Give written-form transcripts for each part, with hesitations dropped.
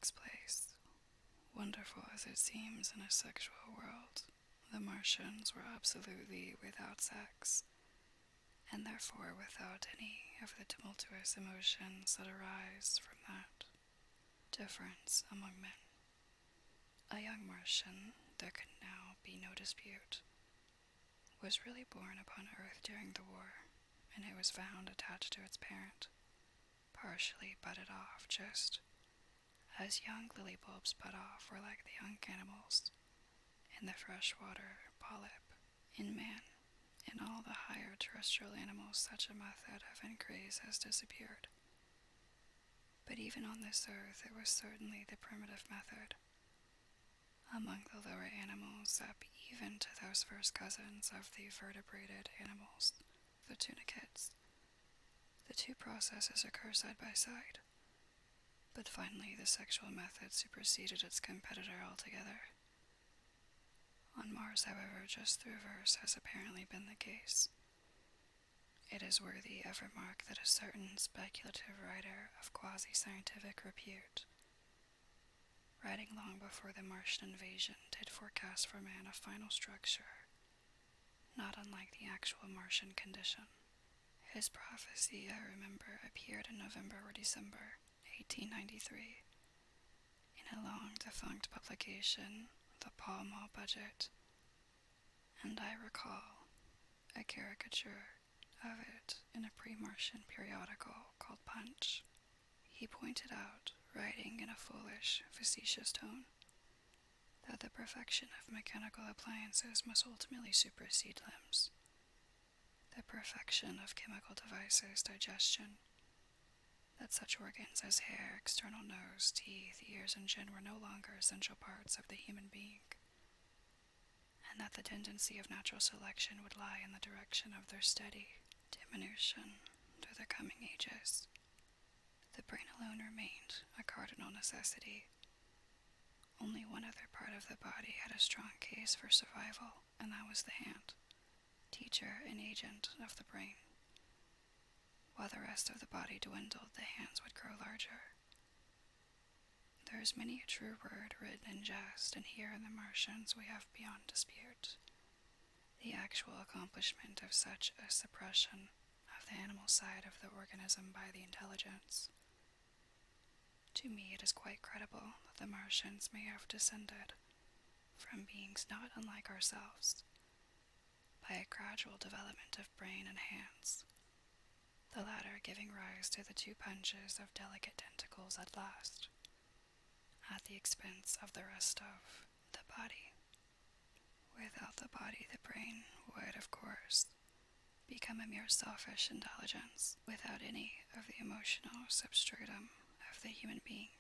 next place. Wonderful as it seems in a sexual world, the Martians were absolutely without sex, and therefore without any of the tumultuous emotions that arise from that difference among men. A young Martian, there could now be no dispute, was really born upon Earth during the war, and it was found attached to its parent, partially budded off just as young lily bulbs bud off or like the young animals in the freshwater polyp. In man, in all the higher terrestrial animals, such a method of increase has disappeared. But even on this earth, it was certainly the primitive method. Among the lower animals, up even to those first cousins of the vertebrated animals, the tunicates, the two processes occur side by side. But finally, the sexual method superseded its competitor altogether. On Mars, however, just the reverse has apparently been the case. It is worthy of remark that a certain speculative writer of quasi-scientific repute, writing long before the Martian invasion, did forecast for man a final structure, not unlike the actual Martian condition. His prophecy, I remember, appeared in November or December 1893, in a long-defunct publication, the Pall Mall Budget, and I recall a caricature of it in a pre-Martian periodical called Punch. He pointed out, writing in a foolish, facetious tone, that the perfection of mechanical appliances must ultimately supersede limbs. The perfection of chemical devices, digestion, that such organs as hair, external nose, teeth, ears, and chin were no longer essential parts of the human being, and that the tendency of natural selection would lie in the direction of their steady diminution through the coming ages. The brain alone remained a cardinal necessity. Only one other part of the body had a strong case for survival, and that was the hand, teacher and agent of the brain. While the rest of the body dwindled, the hands would grow larger. There is many a true word written in jest, and here in the Martians we have beyond dispute the actual accomplishment of such a suppression of the animal side of the organism by the intelligence. To me it is quite credible that the Martians may have descended from beings not unlike ourselves, by a gradual development of brain and hands, the latter giving rise to the two punches of delicate tentacles at last, at the expense of the rest of the body. Without the body, the brain would, of course, become a mere selfish intelligence, without any of the emotional substratum of the human being.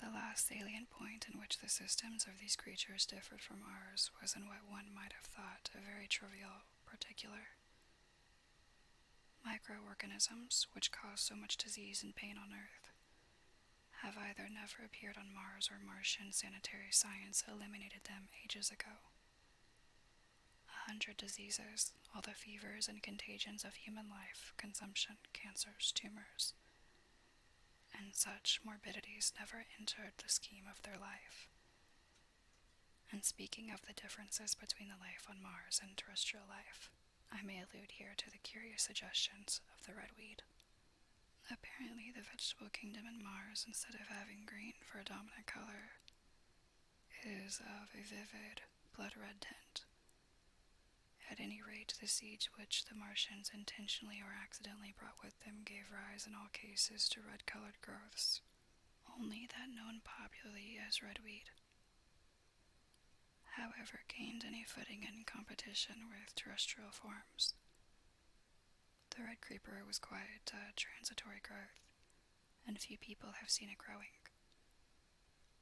The last salient point in which the systems of these creatures differed from ours was in what one might have thought a very trivial particular. Microorganisms, which cause so much disease and pain on Earth, have either never appeared on Mars or Martian sanitary science eliminated them ages ago. 100 diseases, all the fevers and contagions of human life, consumption, cancers, tumors, and such morbidities never entered the scheme of their life. And speaking of the differences between the life on Mars and terrestrial life, I may allude here to the curious suggestions of the redweed. Apparently, the vegetable kingdom in Mars, instead of having green for a dominant color, is of a vivid blood red tint. At any rate, the seeds which the Martians intentionally or accidentally brought with them gave rise in all cases to red-colored growths, only that known popularly as redweed, however, gained any footing in competition with terrestrial forms. The red creeper was quite a transitory growth, and few people have seen it growing.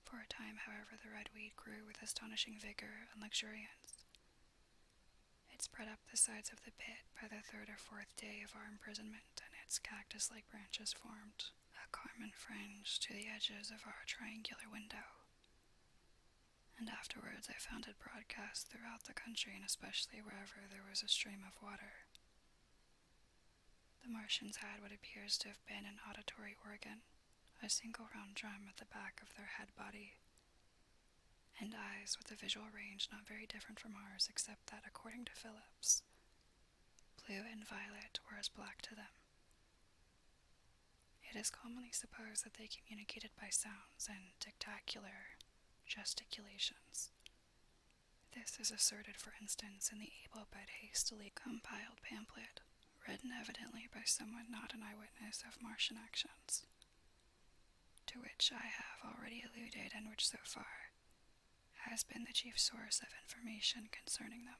For a time, however, the redweed grew with astonishing vigor and luxuriance. It spread up the sides of the pit by the third or fourth day of our imprisonment, and its cactus-like branches formed a carmine fringe to the edges of our triangular window. And afterwards I found it broadcast throughout the country, and especially wherever there was a stream of water. The Martians had what appears to have been an auditory organ, a single round drum at the back of their head body, and eyes with a visual range not very different from ours, except that, according to Phillips, blue and violet were as black to them. It is commonly supposed that they communicated by sounds and dictacular gesticulations. This is asserted, for instance, in the able but hastily compiled pamphlet, written evidently by someone not an eyewitness of Martian actions, to which I have already alluded and which so far has been the chief source of information concerning them.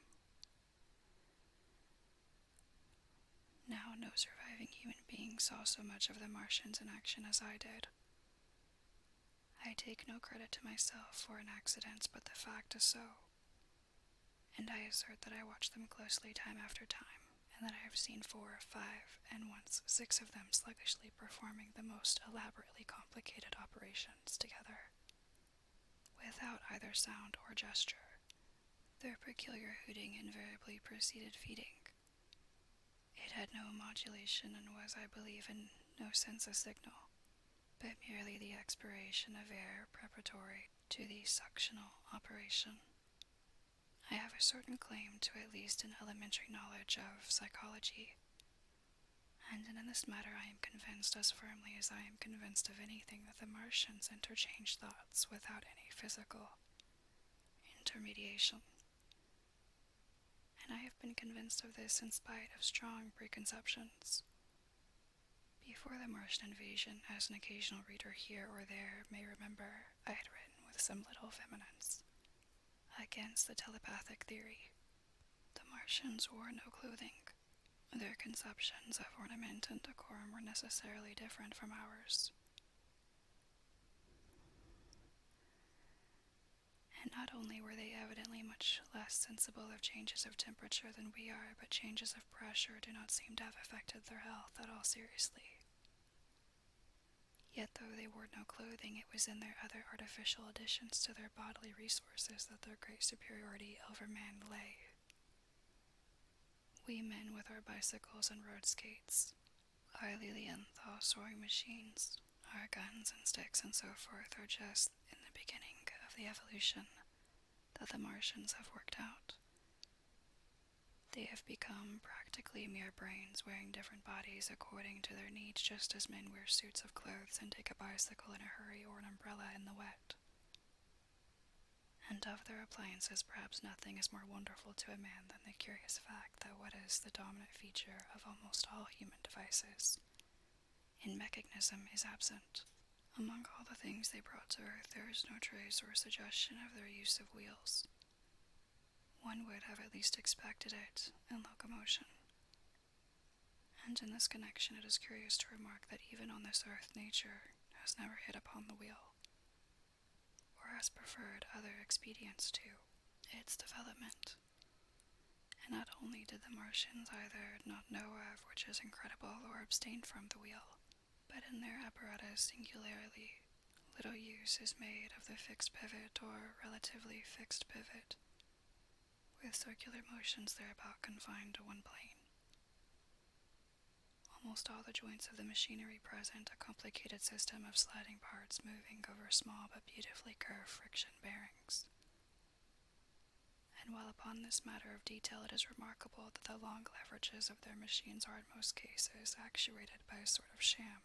Now, no surviving human being saw so much of the Martians in action as I did. I take no credit to myself for an accident, but the fact is so, and I assert that I watched them closely time after time, and that I have seen 4, 5, and once 6 of them sluggishly performing the most elaborately complicated operations together, without either sound or gesture. Their peculiar hooting invariably preceded feeding. It had no modulation and was, I believe, in no sense a signal, but merely the expiration of air preparatory to the suctional operation. I have a certain claim to at least an elementary knowledge of psychology, and in this matter I am convinced as firmly as I am convinced of anything that the Martians interchange thoughts without any physical intermediation. And I have been convinced of this in spite of strong preconceptions. Before the Martian invasion, as an occasional reader here or there may remember, I had written with some little vehemence against the telepathic theory. The Martians wore no clothing. Their conceptions of ornament and decorum were necessarily different from ours. And not only were they evidently much less sensible of changes of temperature than we are, but changes of pressure do not seem to have affected their health at all seriously. Yet though they wore no clothing, it was in their other artificial additions to their bodily resources that their great superiority over man lay. We men with our bicycles and road skates, our Lilienthal soaring machines, our guns and sticks and so forth are just in the beginning of the evolution that the Martians have worked out. They have become practically mere brains wearing different bodies according to their needs, just as men wear suits of clothes and take a bicycle in a hurry or an umbrella in the wet. And of their appliances, perhaps nothing is more wonderful to a man than the curious fact that what is the dominant feature of almost all human devices in mechanism is absent. Among all the things they brought to earth, there is no trace or suggestion of their use of wheels. One would have at least expected it in locomotion. And in this connection it is curious to remark that even on this earth nature has never hit upon the wheel, or has preferred other expedients to its development. And not only did the Martians either not know of, which is incredible, or abstain from the wheel, but in their apparatus singularly little use is made of the fixed pivot or relatively fixed pivot, with circular motions thereabout confined to one plane. Almost all the joints of the machinery present a complicated system of sliding parts moving over small but beautifully curved friction bearings. And while upon this matter of detail it is remarkable that the long leverages of their machines are in most cases actuated by a sort of sham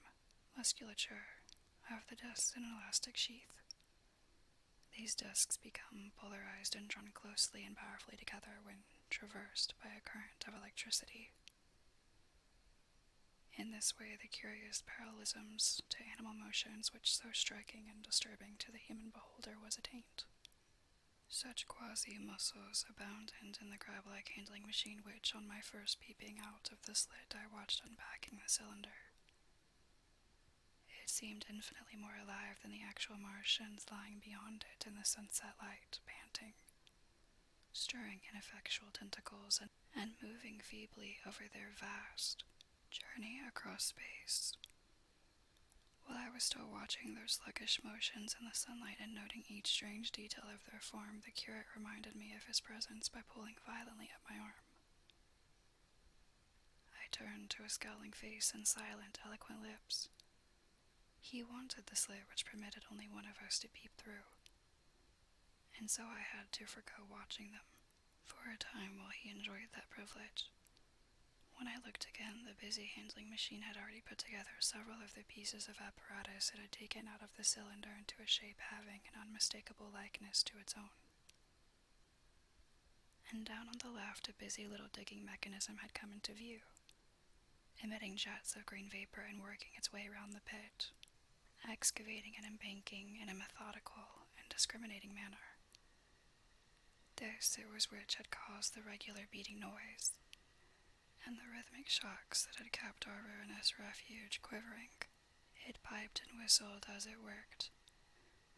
musculature of the discs in an elastic sheath, these discs become polarized and drawn closely and powerfully together when traversed by a current of electricity. In this way, the curious parallelisms to animal motions which so striking and disturbing to the human beholder was attained. Such quasi-muscles abounded in the crab-like handling machine which, on my first peeping out of the slit, I watched unpacking the cylinder. It seemed infinitely more alive than the actual Martians lying beyond it in the sunset light, panting, stirring ineffectual tentacles, and moving feebly over their vast journey across space. While I was still watching their sluggish motions in the sunlight and noting each strange detail of their form, the curate reminded me of his presence by pulling violently at my arm. I turned to a scowling face and silent, eloquent lips. He wanted the slit which permitted only one of us to peep through, and so I had to forgo watching them for a time while he enjoyed that privilege. When I looked again, the busy handling machine had already put together several of the pieces of apparatus it had taken out of the cylinder into a shape having an unmistakable likeness to its own. And down on the left, a busy little digging mechanism had come into view, emitting jets of green vapor and working its way around the pit, excavating and embanking in a methodical and discriminating manner. This it was which had caused the regular beating noise, and the rhythmic shocks that had kept our ruinous refuge quivering. It piped and whistled as it worked.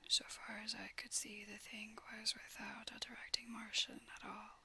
So far as I could see, the thing was without a directing Martian at all.